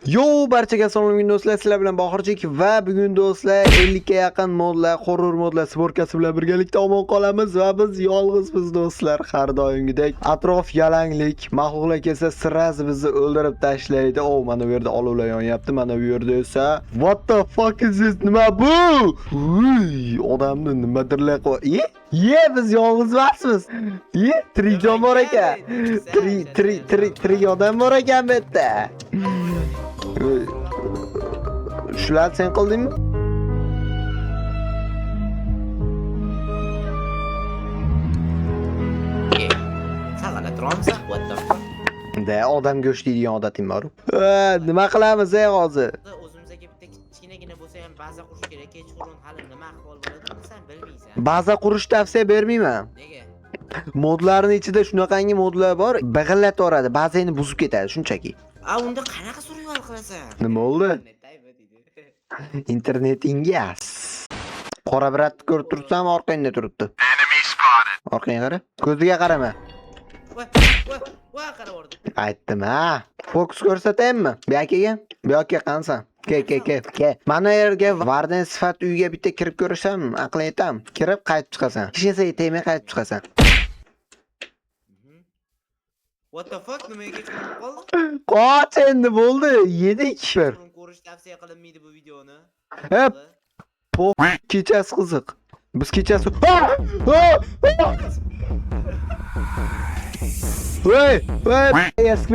Yo, barchaga assalomu alaykum do'stlar, sizlar bilan Bahorchik va bugun do'stlar 50 ga yaqin modlar, horror modlar sborkasi bilan birgalikda omon qolamiz va biz yolg'izmiz do'stlar. Har doimgidek atrof yalanglik, maxluqlar kelsa sirraz bizni o'ldirib tashlaydi. Mana bu yerda olovlar yonyapti, mana bu yerda esa what the fuck is this? Nima bu? Uy, odamni nimadirlar qo'y. Biz yolg'iz emasmiz. Tirik jon bor ekan. Tirik odam bor ekan bu yerda. Shularni sen qildingmi? Sag'ala turamiz, what the fuck? Da odam go'sht yeydigan odating bor. Nima qilamiz hozir? O'zimizga bitta kichkinagina bo'lsa ham baza qurish kerak. Kechqurun hali nima ahvol bo'ladi, sen bilmaysan. Baza qurish tavsiya bermayman. Nega? Modlarning ichida shunaqangi modlar bor, big'illatib bazani buzib ketadi shunchaki. Unda qanaqa survival qilasan? Nima bo'ldi? Internetinga. Qora brat ko'rib tursam, orqangda turibdi. Orqangga qara. Ko'ziga qarama. Voy, qarab o'rdi. Aytdim, ha. Fokus ko'rsataymi? Bu yoqqa. Bu yoqqa qansan? Ke. Mana yerga Varden sifat uyga bitta kirib ko'rsam, aql etam. Kirib qaytib chiqasan. Hech narsaga tegmay qaytib chiqasan. What the fuck, nimaga kechqurun qoldi? Qoch endi bo'ldi. Yedik. Ko'rish tavsiya qilinmaydi bu videoni. Kechasi qiziq. Biz kechasi Voy, eski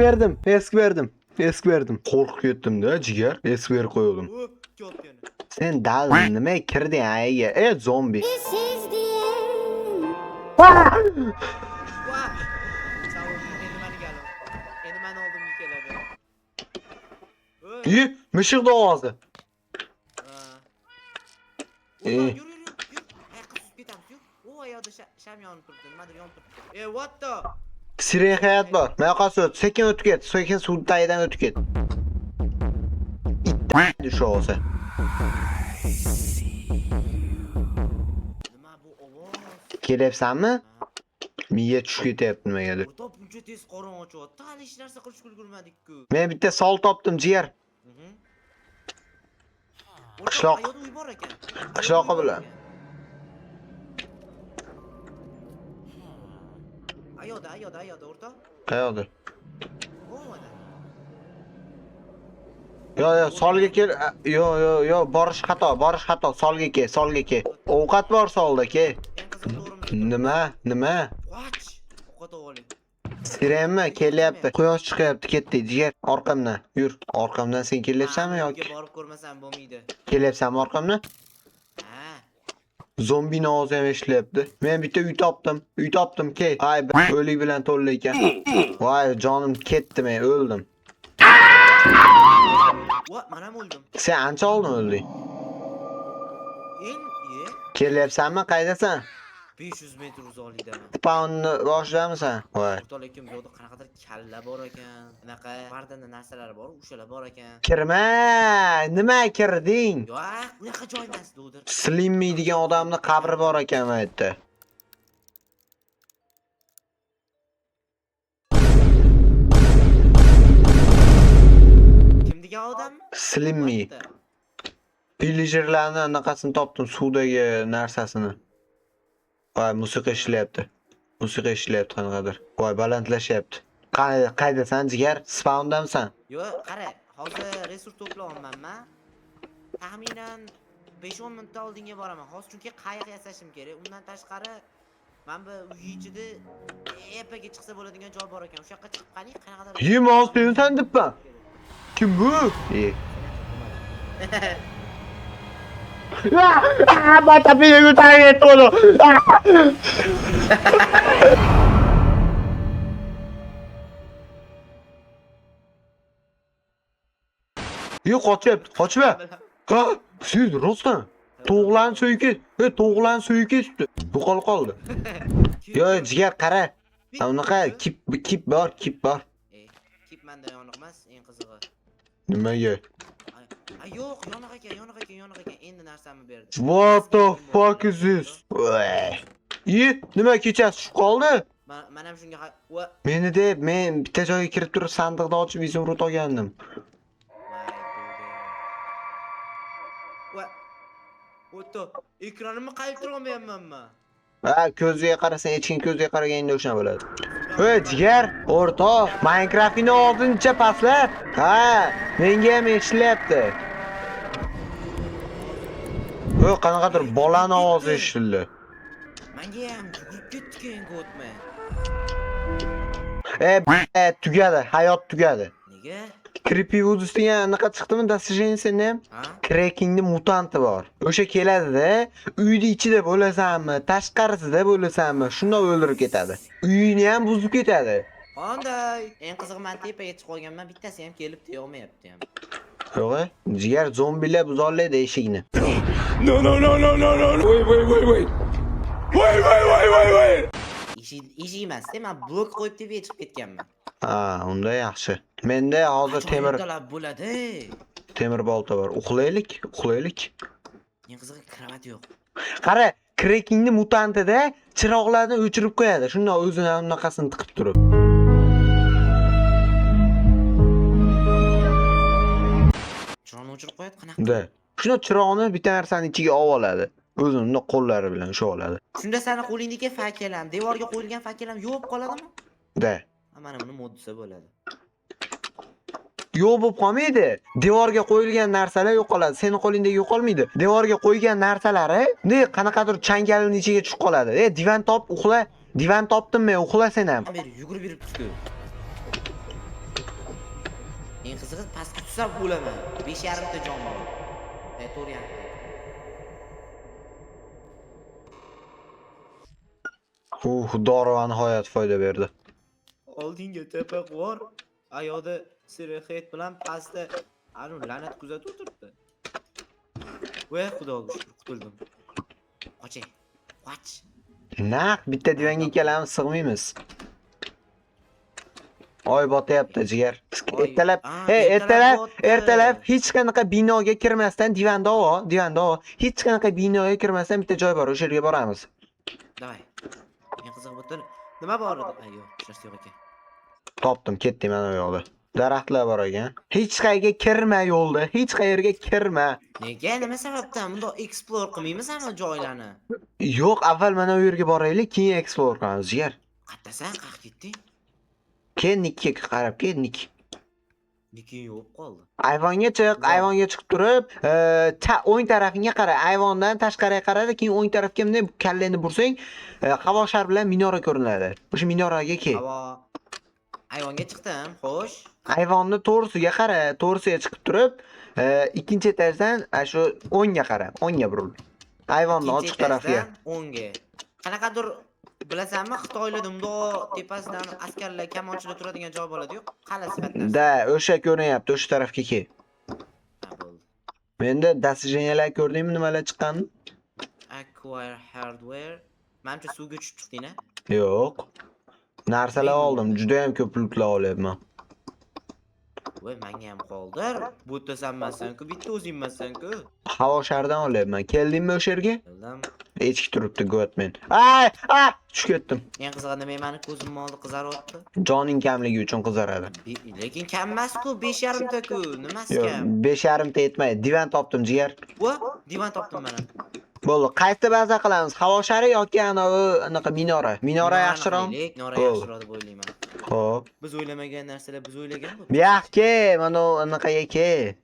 berdim. Qo'rqib ketdim-da, jigar. Eski berib qo'ydim. Sen dal nima kirding ayga? Zombi. Endi men oldimga keladi. Mishiq ovozi. Yur. Qiz ketamiz, yur. O ayoqda sham yonib turibdi, nimadir yonib turibdi. What the? Siren hayot bor. Mayaqasi o't, sekin o'tib ket. Sekin suv tagidan o'tib ket. Dush olsa. Nima bu ovoz? Kelyapsanmi? Miya tushib ketyapti nimagadir. O'ta buncha tez qorong ochyapti. Hali hech narsa qilishga ulgurmadik-ku. Men bitta sol topdim, jigar. Qishloq. Ayoqda uy bor ekan. Qishloqqa bilan. Ayoqda o'rta. Qayoqda? Bo'lmadi. Yo, solga kel. Yo, borish xato. Solga ke. Ovqat bor solda, ke. Eng qiziq to'g'rimi? Nima? Qoch. Ovqat oling. Sirenmi? Kelyapti. Quyosh chiqyapti, ketdik, jigar. Orqamdan. Yur. Orqamdan sen kelyapsanmi yoki? Borib ko'rmasam bo'lmaydi. Kelyapsanmi orqamdan? Ha. Zombi ovozi ham eshityapti. Men bitta uy topdim, ke. Ay, o'lik bilan to'lli ekan. Voy, jonim ketdi, men o'ldim. Men ham o'ldim. Sen ancha oldin o'lding. Kelyapsanmi? Qaydasan? 500 metr uzoqlikdaman. Spawnni boshlamisan? Voy. Lekin bu yoqda qanaqadir kalla bor ekan. Bunaqa vardanda narsalar bor, o'shalar bor ekan. Kirma! Nima kirding? Yo'q, bunaqa joy emas, do'dir. Slimmi degan odamni qabri bor ekan bu yerda. Kim degan odam? Slimmi. Villagerlarni anaqasini topdim, suvdagi narsasini. Voy, musiqa ishlayapti qanaqadir. Voy, balandlashyapti. Qaydasan, jigar? Spawndamisan? Yo'q, qara, hozir resurs to'playapman. Taxminan 5-10 minutdan oldinga boraman. Hozir chunki qayiq yasashim kerak. Undan tashqari men bu uy ichida epaga chiqsa bo'ladigan joy bor ekan. O'sha yoqqa chiqib qani, qanaqadir. Hozir sen debman. Kim bu? Mata piye ko'tarib ketdi. Yo'q, qochma. Ha, siz rostdan. To'g'lan suyi ketdi. Yo'qolib qoldi. Yo, jigar qara. Unaqa kip bor. Kip menda yoniq emas, eng qizig'i. Nimaga? Yo'q, yoniq ekan. Endi narsamni berdi. What the fuck is this? Nima kechasi tushib qoldi? Men ham shunga Meni deb, men bitta joyga kirib turib sandiqni ochib izumrud olgandim. O'tto, ekranimni qayib turolmayapmanmi? Ha, ko'ziga qarasang, echking ko'ziga qaraganda o'shana bo'ladi. Ey, jigar, o'rtoq, Minecraft'ni oldincha paslat. Ha, menga ham eshityapti. Ey, qanaqadir bolani ovozi eshitildi. Menga ham yugurib ketdi keyingi o'tmay. Tugadi, hayot tugadi. Nega? Creepy Woods degan anaqa chiqdimi dasturchining ham? Ha? Crackingni mutanti bor. O'sha keladi-da, uyni ichida bo'lasanmi, tashqarisida bo'lasanmi, shundoq o'ldirib ketadi. Uyini ham buzib ketadi. Qanday? Eng qizig'i men tepaga chiqib qolganman, bittasi ham kelib tegmayapti ham. Yo'q, jigar zombilar buzolmaydi eshikni. No, no, no, no, no, no. Wait. Eshik emas-da, men blok qo'yib tepaga chiqib ketganman. Ha, unda yaxshi. Menda hozir talab bo'ladi. temir bolta bor. Uxlaylik. Eng qizig'i kravat yo'q. Qara, Crackingni mutantida chiroqlarni o'chirib qo'yadi. Shundoq o'zini unaqasini tiqib turib. Chiroqni o'chirib qo'yadi, qanaqa? Da. Shuna chiroqni bitta narsani ichiga olib oladi. O'zini qo'llari bilan ushlab oladi. Shunda seni qo'lingdagi fakelam, devorga qo'yilgan fakelam yo'q qoladimi? Da. Mana buni moddisa bo'ladi. Yo'q bo'lib qolmaydi. Devorga qo'yilgan narsalar yo'qoladi. Seni qo'lingda yo'qolmaydi. Devorga qo'ygan narsalari qanaqadir changalning ichiga tushib qoladi. Divan top, uxla. Divan topdimmi? Uxla sen ham. Beri yugurib yuribdi-ku. Eng qizig'i pastga tushsam o'laman. 5,5 ta jon bor. 4,5. Doriva nihoyat foyda berdi. Oldinga tepa qor. Ayoqda sirxet bilan pastda anu la'nat kuzatib o'tiribdi. Voy xudoga shukr, qutuldim. Qochay. Qoch. Naq bitta divanga ikkalamiz sig'maymiz. Oy botyapti jigar. Ertalab hech qanaqa binoga kirmasdan divanda ol. Hech qanaqa binoga kirmasdan bitta joy bor, o'sha yerga boramiz. Davay. Eng qiziq butun nima bor edi? Yo'q, ishlash yo'q ekan. Topdim, ketdim mana bu yoqda. Daraxtlar bor ekan. Hech qayerga kirma yo'lda, hech qayerga kirma. Nega? Nima sababdan bundoq explore qilmaymiz hamma joylarni? Yo'q, avval mana bu yerga boraylik, keyin explore qilamiz, jigar. Qattasan, qaq ketding? Keyin Nikka qarab ket, Nik. Nikin yo'q qoldi. Ayvonga chiqib turib, o'ng tarafingga qara, ayvondan tashqariga qarada, keyin o'ng tarafga bunday kallangni bursang, havo shar bilan minora ko'rinadi. O'sha minoraga kel. Ayvonga chiqdim, xo'sh. Ayvonni to'g'risiga qara, to'g'risiga chiqib turib, ikkinchi etajdan shu o'ngga qara, o'ngga buril. Ayvonning ochiq tarafiga. O'ngga. Qanaqadir bilasanmi, Xitoylarda bundoq tepasidan askarlar, kamonchilar turadigan joy bo'ladi-yu, qal'a sifatida. Da, o'sha ko'rinyapti, o'sha tarafga kel. Ha, bo'ldi. Menda dasturchilar ko'rdingmi nimalar chiqqanini? Acquire hardware. Menimcha suvga tushib chiqding-a? Yo'q. Narsalar oldim, juda ham ko'p lootlar olyapman. Voy, menga ham qoldir. Bu yerda sanmasan-ku, bitta o'zingmasan-ku. Havo sharidan olyapman. Keldingmi o'sha yerga? Keldim. Echki turibdi, Goatman. Tushib ketdim. Eng qizig'i nima, meni ko'zimni oldi qizaryapti? Joning kamligi uchun qizaradi. Lekin kam emas-ku, 5,5 ta-ku. Nimasi Yo'q, kam? 5,5 ta yetmaydi. Divan topdim, jigar. Voy, divan topdim mana. Bo'ldi, qaysi baza qilamiz? Havo shari yoki anaqa minora? Minora yaxshiroqmi? Minora yaxshiroq deb o'ylayman. Xo'p. Biz o'ylamagan narsalar biz o'ylagan bu. Buyoqqa, mana anaqaga kel.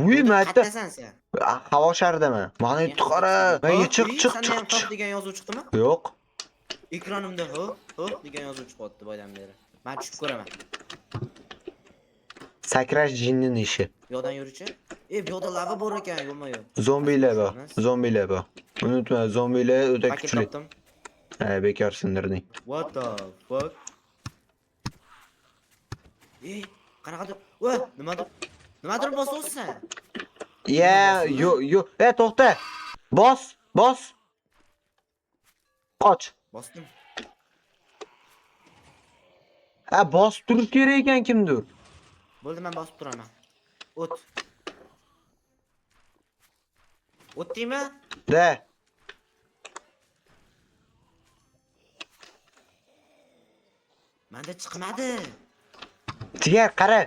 Uy, mayda. Qattasan sen? Havo sharidaman. Mana yetti qara. Menga chiq. Senda ham top degan yozuv chiqdimi? Yo'q. Ekranimda degan yozuv chiqyapti boydan beri. Men tushib ko'raman. Sakrash jinning ishi. Yo'dan yurchi? Bu yo'da lava bor ekan, yo'qmi-yo'q. Zombilar bor. Unutma, zombilar o'ta kuchli. Topdim. Bekor sindirding. What the fuck? Qanaqadir? Nimadir bosyapsan? Yo'q. To'xta. Bos. Qoch. Bosdim. Bosib turish kerak ekan kimdir. Bo'ldi, men bosib turaman. O't. O'tdingmi? Da. Menda chiqmadi. Jigar qara.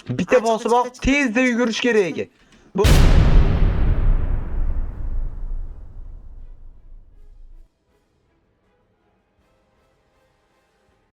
Bitta bosib oq, tezda yugurish kerak ekan. Bu